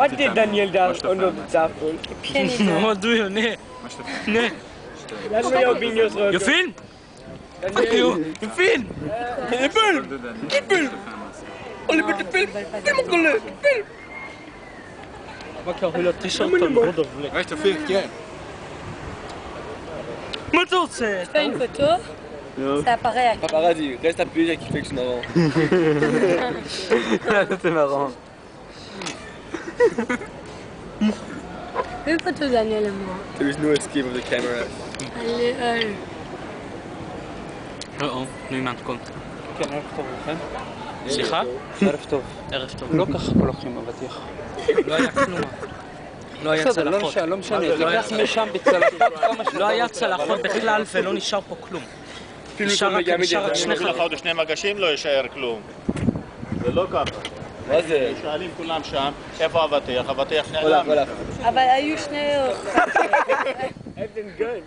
What did Daniel does under the tafel? What do you need? Nee. Lass mir ja Videos You film? Fuck you. You film? Alle bitte film! Film Kolle! Film! מה קרה? הוא לא טישרט על רודוב. רשת אופיר, כן. מה אתה רוצה? Tu fais une photo, ça apparaît à Paparazzi, reste appuyé qui fait que c'est marrant. C'est marrant. une photo Daniel et moi. There is no escape of the camera. Allez, allez. נו אימנתקום. כן, ערב טוב לכם. סליחה? ערב טוב. ערב טוב. לא ככה פה לוקחים אבטיח. לא היה כלום. לא היה בסדר, צלחות. לא משנה. לקח משם בצלחות כמה לא היה צלחות בכלל ולא נשאר פה כלום. נשאר רק שני לך עוד שני מגשים לא יישאר כלום. זה לא ככה. מה זה? שואלים כולם שם, איפה אבטיח? אבטיח נעלם. אבל היו שני... I've been good.